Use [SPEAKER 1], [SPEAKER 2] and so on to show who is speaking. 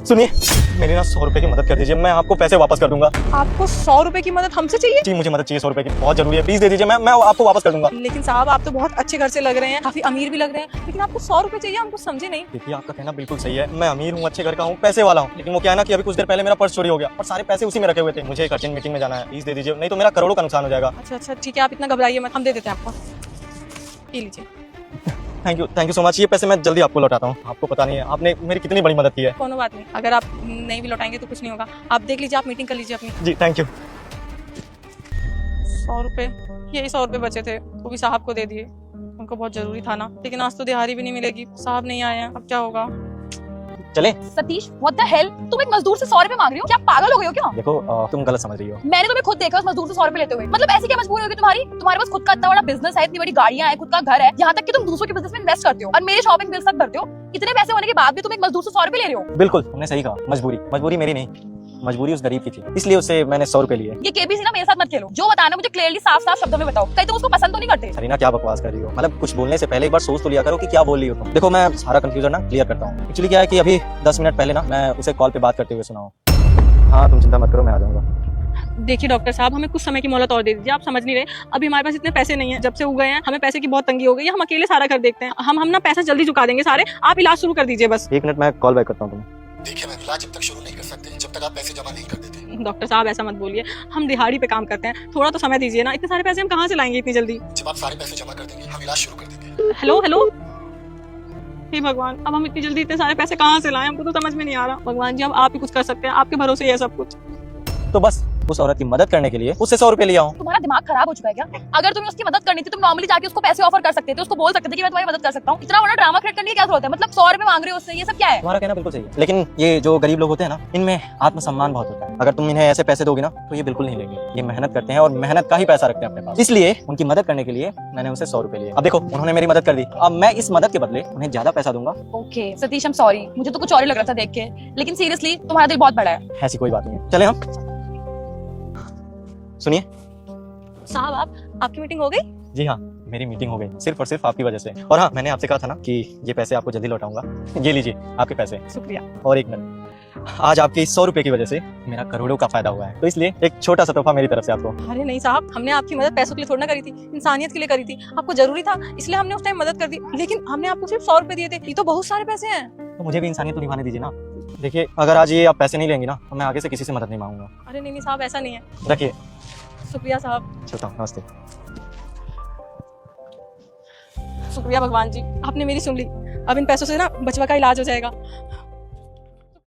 [SPEAKER 1] सुनिए, मेरी ना 100 रुपए की मदद कर दीजिए, मैं आपको पैसे वापस कर दूंगा।
[SPEAKER 2] आपको 100 रुपए की मदद हमसे चाहिए?
[SPEAKER 1] जी मुझे मदद चाहिए, 100 रुपए की बहुत जरूरी है, प्लीज दे दीजिए, मैं आपको वापस कर दूंगा।
[SPEAKER 2] लेकिन साहब आप तो बहुत अच्छे घर से लग रहे हैं, काफी अमीर भी लग रहे हैं, लेकिन आपको 100 रुपए चाहिए, हम कुछ समझे नहीं।
[SPEAKER 1] देखिए आपका कहना बिल्कुल सही है, मैं अमीर हूँ, अच्छे घर का हूँ, पैसे वाला हूँ, लेकिन वो क्या है ना कि अभी कुछ देर पहले मेरा पर्स चोरी हो गया और सारे पैसे उसी में रखे हुए थे। मुझे एक अर्जेंट मीटिंग में जाना है, प्लीज दे दीजिए, नहीं तो मेरा करोड़ों का नुकसान हो जाएगा।
[SPEAKER 2] अच्छा ठीक है, आप इतना घबराइए मत, हम दे देते हैं आपको, ये लीजिए।
[SPEAKER 1] Thank you so much. ये पैसे मैं जल्दी आपको लौटाता हूँ। आपको पता नहीं है आपने मेरी कितनी बड़ी मदद की है।
[SPEAKER 2] कोनो बात नहीं, अगर आप नहीं भी लौटाएंगे तो कुछ नहीं होगा, आप देख लीजिए, आप मीटिंग कर लीजिए अपनी।
[SPEAKER 1] जी थैंक यू।
[SPEAKER 2] 100 रुपए, यही 100 रुपए बचे थे, वो भी साहब को दे दिए, उनको बहुत जरूरी था ना। लेकिन आज तो दिहाड़ी भी नहीं मिलेगी, साहब नहीं आए हैं, अब क्या होगा।
[SPEAKER 1] चले।
[SPEAKER 3] सतीश, व्हाट द हेल, तुम एक मजदूर से 100 रुपए मांग रही हो? क्या पागल हो गए हो क्या?
[SPEAKER 1] देखो तुम गलत समझ रही हो।
[SPEAKER 3] मैंने तुम्हें खुद देखा उस मजदूर से 100 रुपए लेते हुए। मतलब ऐसी क्या मजबूरी होगी तुम्हारे पास खुद का इतना बड़ा बिजनेस है, इतनी बड़ी गाड़ियां हैं, खुद का घर है, यहाँ तक कि तुम दूसरों के बिजनेस में इन्वेस्ट करते हो और मेरे शॉपिंग बिल्स तक भरते हो। इतने पैसे होने के बाद भी तुम एक मजदूर से 100 रुपए ले रहे हो?
[SPEAKER 1] बिल्कुल तुमने सही कहा, मजबूरी मेरी नहीं, मजबूरी उस गरीब की थी, इसलिए उससे मैंने 100 रुपए लिए।
[SPEAKER 3] ये केबीसी ना मेरे साथ मत खेलो, जो बताना मुझे क्लियरली साफ शब्दों में बताओ, कहीं तुम उसको पसंद तो नहीं करते?
[SPEAKER 1] सरीना क्या बकवास कर रही हो, मतलब कुछ बोलने से पहले एक बार सोच तो लिया करो कि क्या बोल रही हो तुम। देखो मैं सारा कंफ्यूजन ना क्लियर करता हूँ। एक्चुअली क्या है कि अभी 10 मिनट पहले ना मैं उसे कॉल पे बात करते हुए सुना हूँ। हाँ तुम चिंता मत करो, मैं आ जाऊंगा।
[SPEAKER 2] देखिए डॉक्टर साहब, हमें कुछ समय की मोहलत और दे दीजिए, आप समझ नहीं रहे, अभी हमारे पास इतने पैसे नहीं है, जब से उग गए हैं हमें पैसे की बहुत तंगी हो गई है, हम अकेले सारा घर देखते हैं, हम ना पैसा जल्दी चुका देंगे सारे, आप इलाज शुरू कर दीजिए बस।
[SPEAKER 1] 1 मिनट मैं कॉल बैक करता हूँ तुम्हें।
[SPEAKER 4] देखिए मैम, इलाज जब तक शुरू नहीं कर सकते जब तक आप पैसे जमा नहीं कर देते।
[SPEAKER 2] डॉक्टर साहब ऐसा मत बोलिए, हम दिहाड़ी पे काम करते हैं, थोड़ा तो समय दीजिए ना, इतने सारे पैसे हम कहाँ से लाएंगे इतनी जल्दी।
[SPEAKER 4] जब आप सारे पैसे जमा कर देंगे हम इलाज शुरू कर देंगे।
[SPEAKER 2] हेलो हे भगवान, अब हम इतनी जल्दी इतने सारे पैसे कहाँ से लाएं, हमको तो समझ में नहीं आ रहा। भगवान जी अब आप ही कुछ कर सकते हैं, आपके भरोसे ही है सब कुछ।
[SPEAKER 1] तो बस उस औरत की मदद करने के लिए उससे 100 रुपए लिया हूँ।
[SPEAKER 3] तुम्हारा दिमाग खराब हो चुका है क्या? अगर तुम्हें उसकी मदद करनी थी तुम नॉर्मली जाके उसको पैसे ऑफर कर सकते थे, उसको बोल सकते थे कि मैं तुम्हारी मदद कर सकता हूँ। इतना बड़ा ड्रामा क्रिएट करने की क्या जरूरत है? मतलब 100 रुपए मांग रहे हो उससे, ये सब क्या है?
[SPEAKER 1] तुम्हारा कहना बिल्कुल सही है, लेकिन ये जो गरीब लोग होते हैं ना, इनमें आत्मसम्मान बहुत होता है। अगर तुम इन्हें ऐसे पैसे दोगे ना तो ये बिल्कुल नहीं लेंगे। ये मेहनत करते हैं और मेहनत का ही पैसा रखते हैं अपने पास, इसलिए उनकी मदद करने के लिए मैंने उनसे 100 रुपए लिए। अब देखो उन्होंने मेरी मदद कर दी, अब मैं इस मदद के बदले उन्हें ज्यादा पैसा दूंगा।
[SPEAKER 3] Okay Satish, I am sorry, मुझे तो कुछ और ही लग रहा था देख के, लेकिन सीरियसली तुम्हारा दिल बहुत बड़ा है।
[SPEAKER 1] ऐसी कोई बात नहीं है, चले हम। सुनिए
[SPEAKER 2] साहब आपकी मीटिंग हो गई?
[SPEAKER 1] जी हाँ, मेरी मीटिंग हो गई सिर्फ और सिर्फ आपकी वजह से। और हाँ, मैंने आपसे कहा था ना कि ये पैसे आपको जल्दी लौटाऊंगा। ये लीजिए आपके पैसे।
[SPEAKER 2] शुक्रिया।
[SPEAKER 1] और 1 मिनट, आज आपके इस 100 रुपए की वजह से मेरा करोड़ों का फायदा हुआ है, तो इसलिए एक छोटा सा तोहफा मेरी तरफ से आपको।
[SPEAKER 2] अरे नहीं साहब, हमने आपकी मदद पैसों के लिए थोड़ी ना करी थी, इंसानियत के लिए करी थी, आपको जरूरी था इसलिए हमने उस टाइम मदद कर दी, लेकिन हमने आपको सिर्फ 100 रुपए दिए थे, ये तो बहुत सारे पैसे हैं।
[SPEAKER 1] तो मुझे भी इंसानियत तो निभाने दीजिए ना। देखिए अगर आज ये आप पैसे नहीं लेंगी ना तो मैं आगे से किसी से मदद नहीं मांगूंगा।
[SPEAKER 2] अरे नहीं साहब, ऐसा नहीं है।
[SPEAKER 1] रखिए।
[SPEAKER 2] शुक्रिया साहब।
[SPEAKER 1] चलता हूँ, नमस्ते।
[SPEAKER 2] शुक्रिया भगवान जी, आपने मेरी सुन ली, अब इन पैसों से ना बचवा का इलाज हो जाएगा।